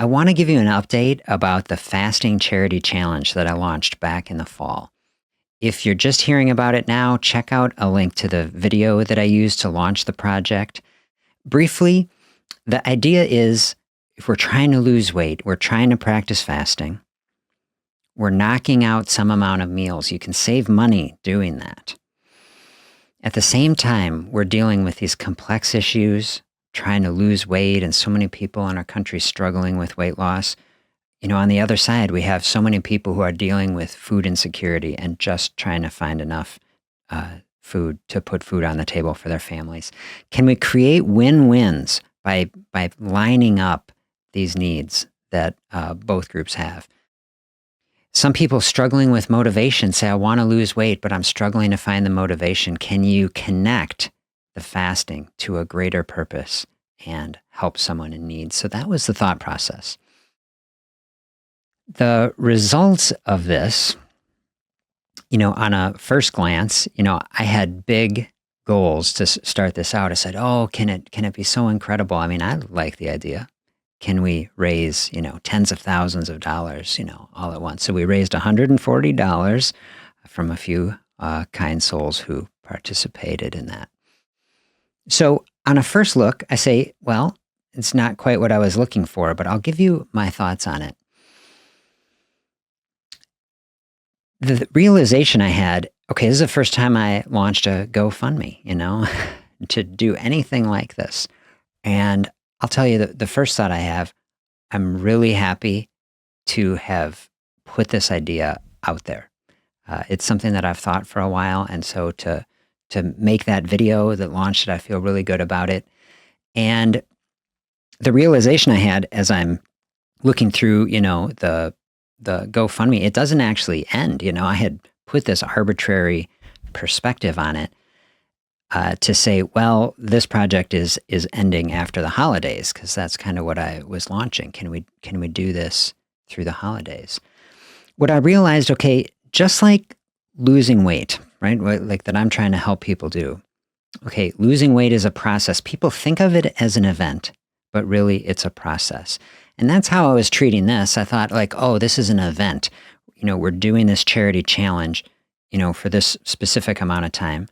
I want to give you an update about the fasting charity challenge that I launched back in the fall. If you're just hearing about it now, check out a link to the video that I used to launch the project. Briefly, the idea is if we're trying to lose weight, we're trying to practice fasting, we're knocking out some amount of meals. You can save money doing that. At the same time, we're dealing with these complex issues, trying to lose weight, and so many people in our country struggling with weight loss. On the other side, we have so many people who are dealing with food insecurity and just trying to find enough food to put food on the table for their families. Can we create win-wins by lining up these needs that both groups have? Some people struggling with motivation say, I want to lose weight, but I'm struggling to find the motivation. Can you connect the fasting to a greater purpose and help someone in need? So that was the thought process. The results of this, on a first glance, I had big goals to start this out. I said, oh, can it be so incredible? I mean, I like the idea. Can we raise, tens of thousands of dollars, all at once? So we raised $140 from a few kind souls who participated in that. So on a first look, I say, well, it's not quite what I was looking for, but I'll give you my thoughts on it. The realization I had, okay, this is the first time I launched a GoFundMe, to do anything like this. And I'll tell you the first thought I have, I'm really happy to have put this idea out there. It's something that I've thought for a while. And so to make that video that launched it, I feel really good about it. And the realization I had as I'm looking through, the GoFundMe, it doesn't actually end. I had put this arbitrary perspective on it. To say, well, this project is ending after the holidays, because that's kind of what I was launching. Can we do this through the holidays? What I realized, okay, just like losing weight, right? Like that I'm trying to help people do. Okay, losing weight is a process. People think of it as an event, but really it's a process. And that's how I was treating this. I thought like, oh, this is an event. We're doing this charity challenge, for this specific amount of time.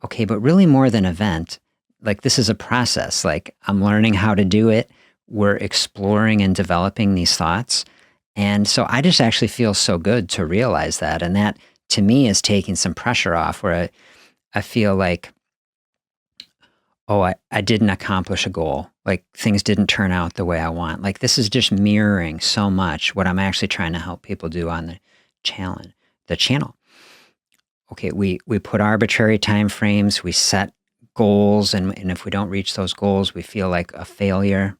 Okay, but really more than event, like this is a process. Like I'm learning how to do it. We're exploring and developing these thoughts. And so I just actually feel so good to realize that. And that to me is taking some pressure off where I feel like, oh, I didn't accomplish a goal. Like things didn't turn out the way I want. Like this is just mirroring so much what I'm actually trying to help people do on the channel. Okay, we put arbitrary time frames, we set goals, and if we don't reach those goals, we feel like a failure.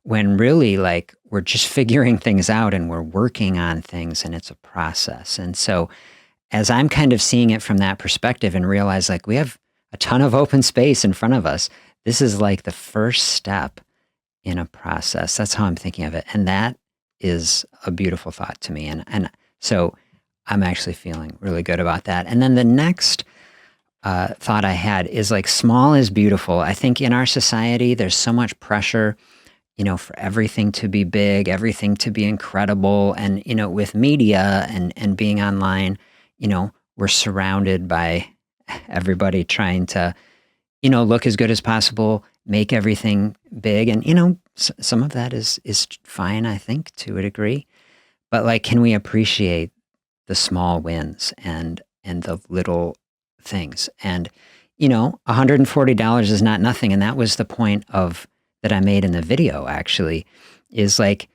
When really, like, we're just figuring things out and we're working on things, and it's a process. And so as I'm kind of seeing it from that perspective and realize like we have a ton of open space in front of us, this is like the first step in a process. That's how I'm thinking of it. And that is a beautiful thought to me. And so I'm actually feeling really good about that. And then the next thought I had is like small is beautiful. I think in our society, there's so much pressure, for everything to be big, everything to be incredible. And, with media and being online, we're surrounded by everybody trying to, look as good as possible, make everything big. And, some of that is fine, I think, to a degree. But like, can we appreciate the small wins and the little things? And, $140 is not nothing. And that was the point that I made in the video, actually, is like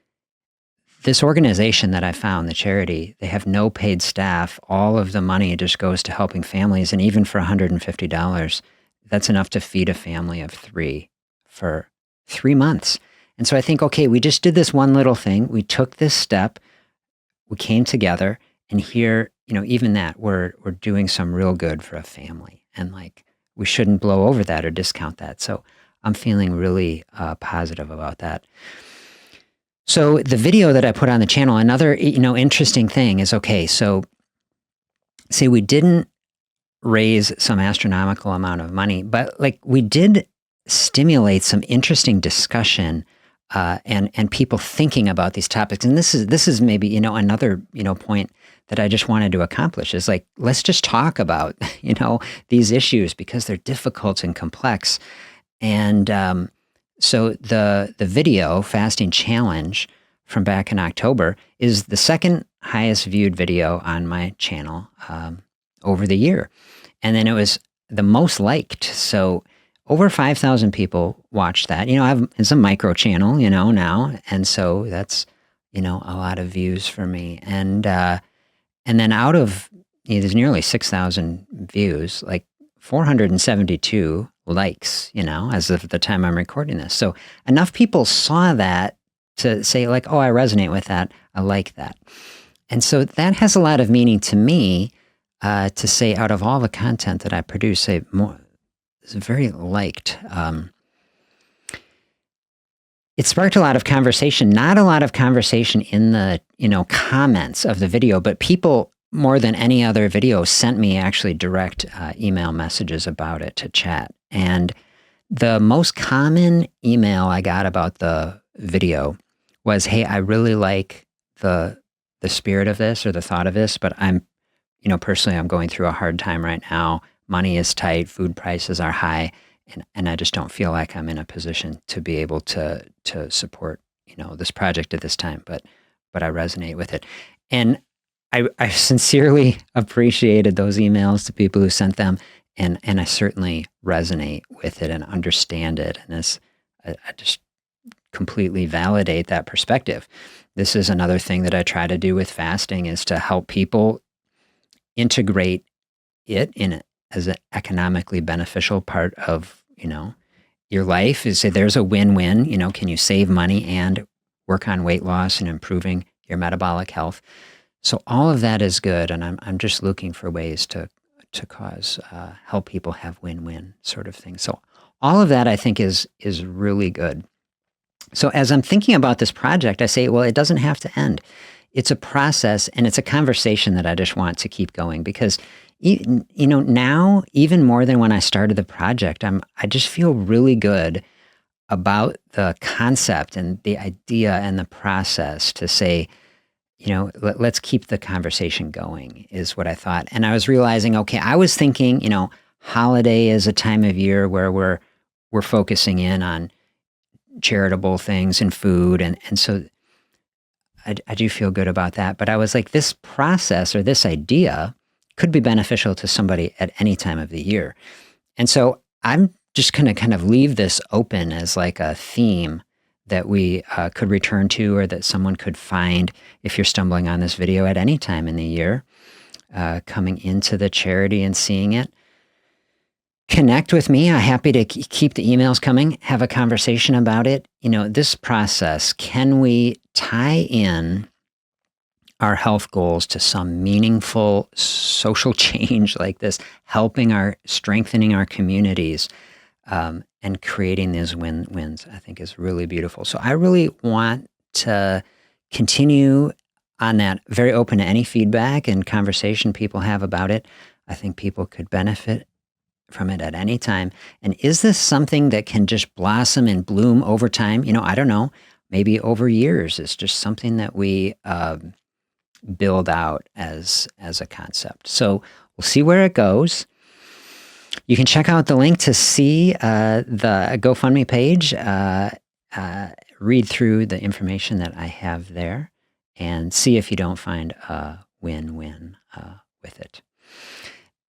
this organization that I found, the charity, they have no paid staff. All of the money just goes to helping families. And even for $150, that's enough to feed a family of 3 for 3 months. And so I think, okay, we just did this one little thing. We took this step. We came together. And here, even that, we're doing some real good for a family. And like, we shouldn't blow over that or discount that. So I'm feeling really positive about that. So the video that I put on the channel, another, interesting thing is, okay, so say we didn't raise some astronomical amount of money, but like we did stimulate some interesting discussion and people thinking about these topics. And this is maybe, another, point that I just wanted to accomplish is like, let's just talk about, these issues because they're difficult and complex. And so the video fasting challenge from back in October is the second highest viewed video on my channel over the year. And then it was the most liked. So over 5,000 people watched that. It's a micro channel, now. And so that's, a lot of views for me. And then out of, there's nearly 6,000 views, like 472 likes, as of the time I'm recording this. So enough people saw that to say like, oh, I resonate with that. I like that. And so that has a lot of meaning to me to say out of all the content that I produce, say more, it's very liked. It sparked a lot of conversation, not a lot of conversation in the, comments of the video, but people more than any other video sent me actually direct email messages about it to chat. And the most common email I got about the video was, hey, I really like the spirit of this or the thought of this, but I'm, personally, I'm going through a hard time right now. Money is tight, food prices are high, and I just don't feel like I'm in a position to be able to support, this project at this time, but I resonate with it. And I sincerely appreciated those emails to people who sent them, and I certainly resonate with it and understand it. And I just completely validate that perspective. This is another thing that I try to do with fasting is to help people integrate it as an economically beneficial part of, your life. Is say there's a win-win, can you save money and work on weight loss and improving your metabolic health? So all of that is good. And I'm just looking for ways to help people have win-win sort of things. So all of that I think is really good. So as I'm thinking about this project, I say, well, it doesn't have to end. It's a process and it's a conversation that I just want to keep going because, now even more than when I started the project, I just feel really good about the concept and the idea and the process to say, let's keep the conversation going is what I thought. And I was realizing, okay, I was thinking, holiday is a time of year where we're focusing in on charitable things and food. And so I do feel good about that. But I was like, this process or this idea could be beneficial to somebody at any time of the year. And so I'm just going to kind of leave this open as like a theme that we could return to or that someone could find if you're stumbling on this video at any time in the year, coming into the charity and seeing it. Connect with me. I'm happy to keep the emails coming, have a conversation about it. This process, can we tie in our health goals to some meaningful social change like this, strengthening our communities, and creating these wins, I think is really beautiful. So I really want to continue on that, very open to any feedback and conversation people have about it. I think people could benefit from it at any time. And is this something that can just blossom and bloom over time? I don't know, maybe over years. It's just something that we build out as a concept. So we'll see where it goes. You can check out the link to see the GoFundMe page, read through the information that I have there, and see if you don't find a win-win with it.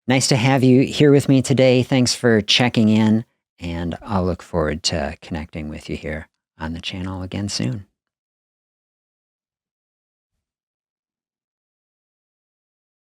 Nice to have you here with me today. Thanks for checking in, and I'll look forward to connecting with you here on the channel again soon.